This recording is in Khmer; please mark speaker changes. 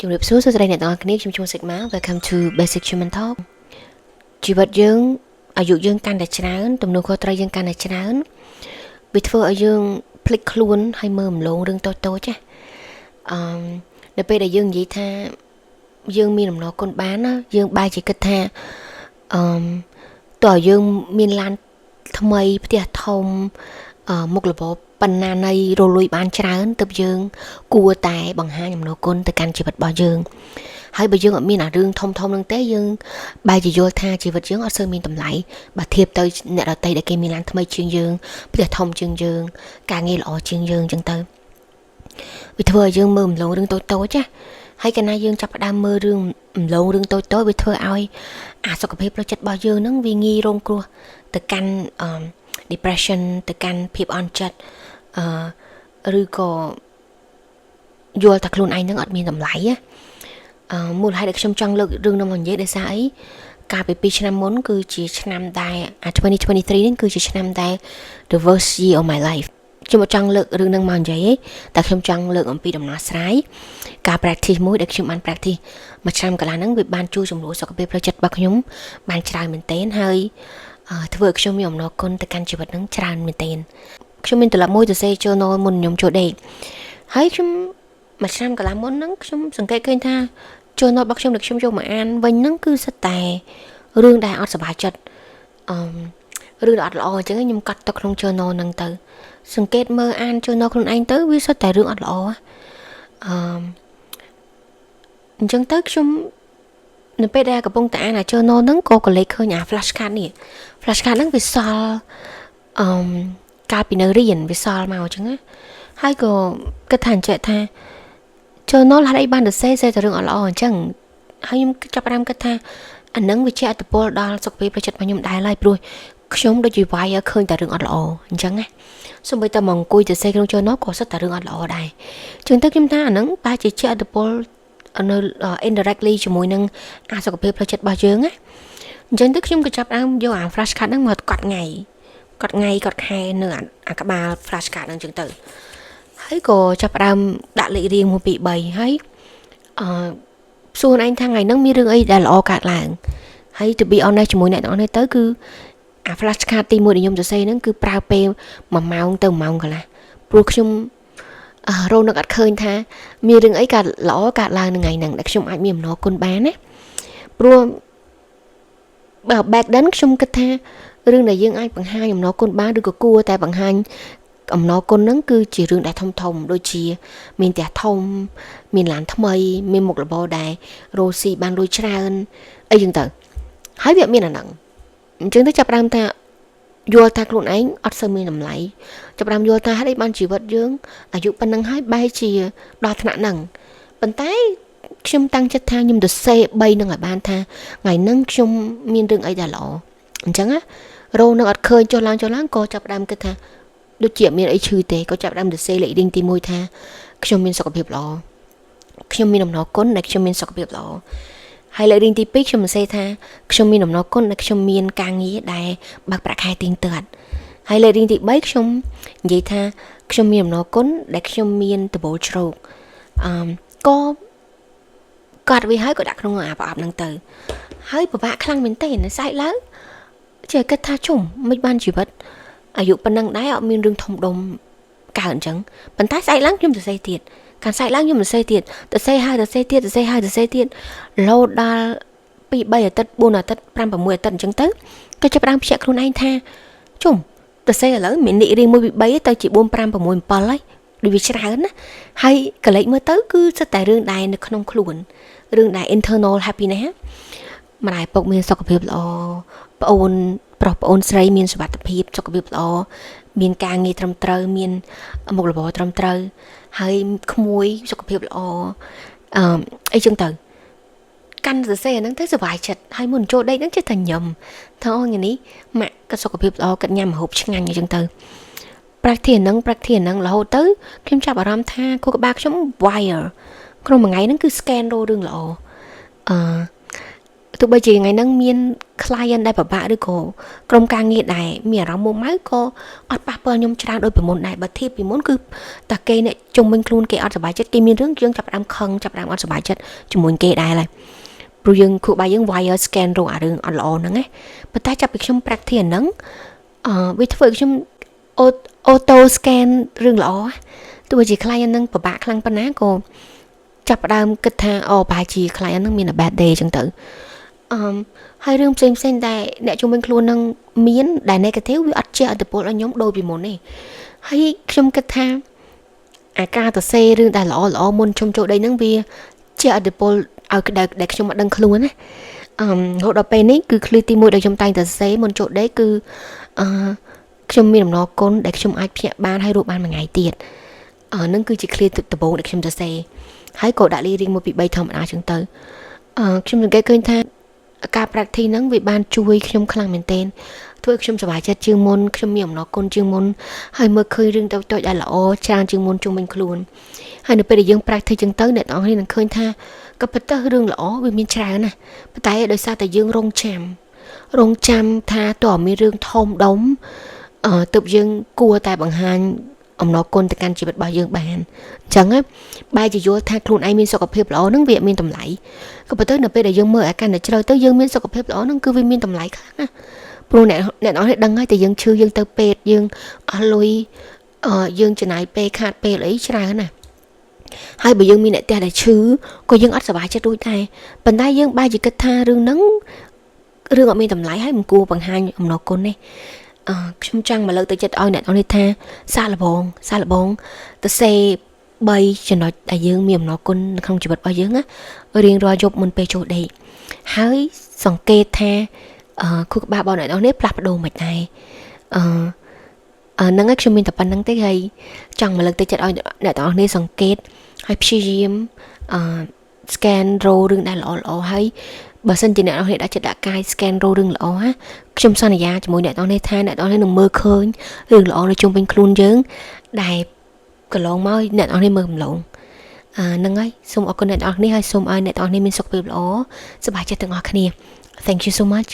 Speaker 1: ជំរាបសួរសួស្តីអ្នកទាំងអស់គ្នាខ្ញុំឈ្មោះ Sigma Welcome to Basic Human Talk ជីវិតយើងអាយុយើងកាន់តែច្រើនទំនួលខុសត្រូវយើងកាន់តែច្រើនវាធ្វើឲ្យយើងភ្លេចខ្លួនហើយមើលរំលងរឿងតូចៗចានៅពេលដែលយើងនិយាយថាយើងមានអំណរគុណបានណាយើងបែរជាគិតថាតើយើងមានឡានថ្មីផ្ទះធំមុខរបរបណ្ណានៃរលួយបានច្រើនទើបយើងគួរតែបង្ហាញអំណរគុណទៅកាន់ជីវិតរបស់យើងហើយបើយើងអត់មានអារឿងធំនឹងទេយើងបែរជាយល់ថាជីវិតយើងអត់សូវមានតម្លៃបើធៀបទៅអ្នកដទៃដែលគេមានឡានថ្មីជាងយើងផ្ទះធំជាងយើងការងារល្អជាងយើងអញ្ចឹងទៅវាធ្វើឲ្យយើងមើលរំលងរឿងតូចចាហើយកាលណាយើងចាប់ផ្ដើមមើលរឿងរំលងរឿងតូចវាធ្វើឲ្យអាសុខភាពផ្លូវចិត្តរបស់យើងហ្នឹងវាងាយរងគ្រោះទៅកាន់depression ទៅកាន់ភាពអន់ចិត្តឬក៏យល់ថាខ្លួនឯងនឹងអត់មានតម្លៃមូលហេតុដែលខ្ញុំចង់លើករឿងនេះមកនិយាយដោយសារអីកាលពី2ឆ្នាំមុនគឺជាឆ្នាំដែល2023នេះគឺជាឆ្នាំដែល the worst year of my life ខ្ញុំអត់ចង់លើករឿងហ្នឹងមកនិយាយទេតែខ្ញុំចង់លើកអំពីដំណោះស្រាយការ practice មួយដែលខ្ញុំបាន practice មួយឆ្នាំកន្លងហ្នឹងវាបានជួយសម្រួលសុខភាពផ្លូវចិត្តរបស់ខ្ញុំបានច្រើនមែនទែនហើយធ្វើឲ្យខ្ញុំមានអំណរគុណទៅកាន់ជីវិតហ្នឹងច្រើនមែនទែនខ្ញុំមានត្រឡប់មួយទៅសេ journal មុនខ្ញុំចូលដេកហើយខ្ញុំមួយឆ្នាំកន្លងមុនហ្នឹងខ្ញុំសង្កេតឃើញថា journal របស់ខ្ញុំដែលខ្ញុំយកមកអានវិញហ្នឹងគឺសិតតែរឿងដែលអត់សប្បាយចិត្តរឿងដែលអត់ល្អអញ្ចឹងខ្ញុំកត់ទៅក្នុង journal ហ្នឹងទៅសង្កេតមើលអាន journal ខ្លួនឯងទៅវាសិតតែរឿងអត់ល្អអញ្ចឹងទៅខ្ញុំនៅពេលដែលកំពុងតែអាន journal ហ្នឹងក៏កលេចឃើញអា flash card នេះ flash card ហ្នឹងវាសល់កាលពីនៅរៀនវាសល់មកអញ្ចឹងណាហើយក៏គិតថាអញ្ចឹងថា journal ហេតុអីបានទៅសេតែរឿងអត់ល្អអញ្ចឹងហើយខ្ញុំចាប់ផ្ដើមគិតថាអានឹងវាជាអត្តពលដល់សុខភាពផ្លូវចិត្តរបស់ខ្ញុំដែរហើយព្រោះខ្ញុំដូចជាវាយឃើញតែរឿងអត់ល្អអញ្ចឹងណាសូម្បីតែមកអង្គុយទៅសេក្នុង journal ក៏សិតតែរឿងអត់ល្អដែរជាងទៅខ្ញុំថាអានឹងបែរជាអត្តពលនៅ indirectly ជាមួយនឹងអាសុខភាពផ្លូវចិត្តរបស់យើងណាអញ្ចឹងទៅខ្ញុំក៏ចាប់ផ្ដើមយកអា flash card ហ្នឹងមកកត់ថ្ងៃកត់ខែនៅអាក្បាល flash card ហ្នឹងអញ្ចឹងទៅហើយក៏ចាប់ផ្ដើមដាក់លេខរៀង1 2 3ហើយសួរឯងថាថ្ងៃហ្នឹងមានរឿងអីដែលល្អកើតឡើងហើយ to be honest ជាមួយអ្នកទាំងអស់នេះទៅគឺអា flash card ទី1ដែលខ្ញុំសរសេរហ្នឹងគឺប្រើពេល1ម៉ោងទៅ1ម៉ោងកន្លះព្រោះខ្ញុំរងនឹកអត់ឃើញថាមានរឿងអីកើតល្អកើតឡើងនៅថ្ងៃហ្នឹងដែលខ្ញុំអាចមានអំណរគុណបានណាព្រោះback then ខ្ញុំគិតថារឿងដែលយើងអាចបង្ហាញអំណរគុណបានឬក៏គួរតែបង្ហាញអំណរគុណហ្នឹងគឺជារឿងដែលធំដូចជាមានផ្ទះធំមានឡានថ្មីមានមុខរបរដែលរស់ស៊ីបានលុយច្រើនអីចឹងទៅហើយវាមានអាហ្នឹងអញ្ចឹងទៅចាប់ផ្ដើមថាយល់ថាខ្លួនឯងអត់សូវមានតម្លៃចាប់ផ្ដើមយល់ថាហេតុអីបានជីវិតយើងអាយុប៉ុណ្ណឹងហើយបែរជាដល់ថ្នាក់ហ្នឹងប៉ុន្តែខ្ញុំតាំងចិត្តថាខ្ញុំទៅសេ3នឹងឲ្យបានថាថ្ងៃហ្នឹងខ្ញុំមានរឿងអីដែលល្អអញ្ចឹងណារោនឹងអត់ឃើញចុះឡើងក៏ចាប់ផ្ដើមគិតថាដូចជាមានអីឈឺទេក៏ចាប់ផ្ដើមទៅសេលេខរៀងទី1ថាខ្ញុំមានសុខភាពល្អខ្ញុំមានអំណរគុណដែលខ្ញុំមានសុខភាពល្អហើយលេខរៀងទី2ខ្ញុំសរសេរថាខ្ញុំមានអំណរគុណដែលខ្ញុំមានការងារដែលបើកប្រាក់ខែទៀងទាត់ហើយលេខរៀងទី3ខ្ញុំនិយាយថាខ្ញុំមានអំណរគុណដែលខ្ញុំមានដបូលជ្រោកក៏កាត់វាហើយក៏ដាក់ក្នុងអាប្រអប់ហ្នឹងទៅហើយពិបាកខ្លាំងមែនទែនស្អែកឡើងជាគិតថាជុំមិនបានជីវិតអាយុប៉ុណ្ណឹងដែរអត់មានរឿងធំដុំកើតអញ្ចឹងប៉ុន្តែស្អែកឡើងខ្ញុំសរសេរទៀតការស្អែកឡើងខ្ញុំសរសេរទៀតសរសេរហើយសរសេរទៀតសរសេរហើយសរសេរទៀតរហូតដល់2 3អាទិត្យ4អាទិត្យ5 6អាទិត្យអញ្ចឹងទៅក៏ចាប់ផ្ដើមភ្ញាក់ខ្លួនឯងថាជុំសរសេរឥឡូវមាននិរៀង1 2 3ទៅជា4 5 6 7ហើយដូចវាច្រើនណាហើយកលេចមើលទៅគឺសិតតែរឿងដែរនៅក្នុងខ្លួនរឿងដែល internal happiness ម្ដាយឪពុកមានសុខភាពល្អប្អូនប្រុសប្អូនស្រីមានសុខភាពសុខភាពល្អមានការងារត្រឹមត្រូវមានមុខរបរត្រឹមត្រូវហើយក្មួយសុខភាពល្អអីចឹងទៅកាន់សរសេរហ្នឹងទៅសុបាយចិត្តហើយមុនចូលដេកហ្នឹងចេះតែញ៉ាំថាអូថ្ងៃនេះម៉ាក់ក៏សុខភាពល្អគាត់ញ៉ាំម្ហូបឆ្ងាញ់អីចឹងទៅpractice ហ្នឹងរហូតទៅខ្ញុំចាប់អារម្មណ៍ថាខួរក្បាលខ្ញុំ wire ក្នុងមួយថ្ងៃហ្នឹងគឺ scan រោរឿងល្អទោះបីជាថ្ងៃហ្នឹងមាន client ដែលពិបាកឬក៏ក្រុមការងារដែលមានអារម្មណ៍មួម៉ៅក៏អត់ប៉ះពាល់ខ្ញុំច្រើនដូចពីមុនដែរបើធៀបពីមុនគឺតែគេអ្នកជុំវិញខ្លួនគេអត់សប្បាយចិត្តគេមានរឿងយើងចាប់ផ្ដើមខឹងចាប់ផ្ដើមអត់សប្បាយចិត្តជាមួយគេដែរហើយព្រោះយើងគូបាយយើង wire scan រកអារឿងអត់ល្អហ្នឹងណាប៉ុន្តែចាប់ពីខ្ញុំ practice អាហ្នឹងវាធ្វើឲ្យខ្ញុំ auto scan រឿងល្អទោះជា client ហ្នឹងពិបាកខ្លាំងប៉ុណ្ណាក៏ចាប់ផ្ដើមគិតថាប្រហែលជា client ហ្នឹងមាន a bad day ចឹងទៅហើយរឿងផ្សេងតែអ្នកជុំវិញខ្លួននឹងមានដែល negative វាអត់ជះឥទ្ធិពលឲ្យខ្ញុំដូចពីមុនទេហើយខ្ញុំគិតថាអាការទៅសេរឿងដែលល្អមុនខ្ញុំចូលដីហ្នឹងវាជះឥទ្ធិពលឲ្យដែលខ្ញុំអត់ដឹងខ្លួនណារហូតដល់ពេលនេះគឺឃ្លីទី1ដែលខ្ញុំតែងតែសេមុនចូលដីគឺខ្ញុំមានដំណរគុណដែលខ្ញុំអាចភ្ញាក់បានហើយរកបានមួយថ្ងៃទៀតហ្នឹងគឺជាឃ្លីដំបូងដែលខ្ញុំទៅសេហើយក៏ដាក់រៀង1 2 3ធម្មតាចឹងទៅខ្ញុំសង្កេតឃើញថាការ practice ហ្នឹងវាបានជួយខ្ញុំខ្លាំងមែនទែនធ្វើឲ្យខ្ញុំសប្បាយចិត្តជាងមុនខ្ញុំមានអំណរគុណជាងមុនហើយមើលឃើញរឿងតូចៗដែលល្អច្រើនជាងមុនជុំវិញខ្លួនហើយនៅពេលដែលយើង practice ចឹងទៅអ្នកនរគ្នានឹងឃើញថាក៏ពិតទៅរឿងល្អវាមានច្រើនណាស់ប៉ុន្តែដោយសារតែយើងរងចាំថាតើមានរឿងធំដុំទើបយើងគួរតែបង្ហាញអំណរគុណទៅកាន់ជីវិតរបស់យើងបានអញ្ចឹងបែរជាយល់ថាខ្លួនឯងមានសុខភាពល្អហ្នឹងវាមានតម្លៃក៏ប៉ុន្តែនៅពេលដែលយើងមើលអាការតែជ្រៅទៅយើងមានសុខភាពល្អហ្នឹងគឺវាមានតម្លៃខ្លាំងណាស់ព្រោះអ្នកនរដឹងហើយតែយើងឈឺយើងទៅពេទ្យយើងអស់លុយយើងចំណាយពេលខាតពេលអីច្រើនណាស់ហើយបើយើងមានអ្នកផ្ទះដែលឈឺក៏យើងអត់សប្បាយចិត្តរួចដែរប៉ុន្តែយើងបែរជាគិតថារឿងហ្នឹងរឿងអត់មានតម្លៃហើយមិនគួរបង្ហាញអំណរគុណទេខ្ញុំចង់មកលើកទៅចិត្តឲ្យអ្នកនរនេះថាសាកល្បងទៅសេ3ចំណុចដែលយើងមានអំណរគុណនៅក្នុងជីវិតរបស់យើងណារៀងរាល់យប់មុនពេលចូលដេកហើយសង្កេតថាខួរក្បាលរបស់អ្នកនរនេះផ្លាស់ប្ដូរមិនដែរហ្នឹងហើយខ្ញុំមានតែប៉ុណ្្នឹងទេហើយចង់មកលើកទៅចិត្តឲ្យអ្នកនរនេះសង្កេតហើយព្យាយាមscan រោរឿងដែលល្អហើយបើសិនជាអ្នកនរដាក់ចិត្តដាក់កាយ scan រោរឿងល្អណាខ្ញុំសន្យាជាមួយអ្នកនរថាអ្នកនរនឹងមើលឃើញរឿងល្អនៅជុំវិញខ្លួនយើងដែលកន្លងមកអ្នកនរមើលកំឡុងហ្នឹងហើយសូមអរគុណអ្នកនរហើយសូមឲ្យអ្នកនរមានសុខភាពល្អសប្បាយចិត្តទាំងអស់គ្នា Thank you so much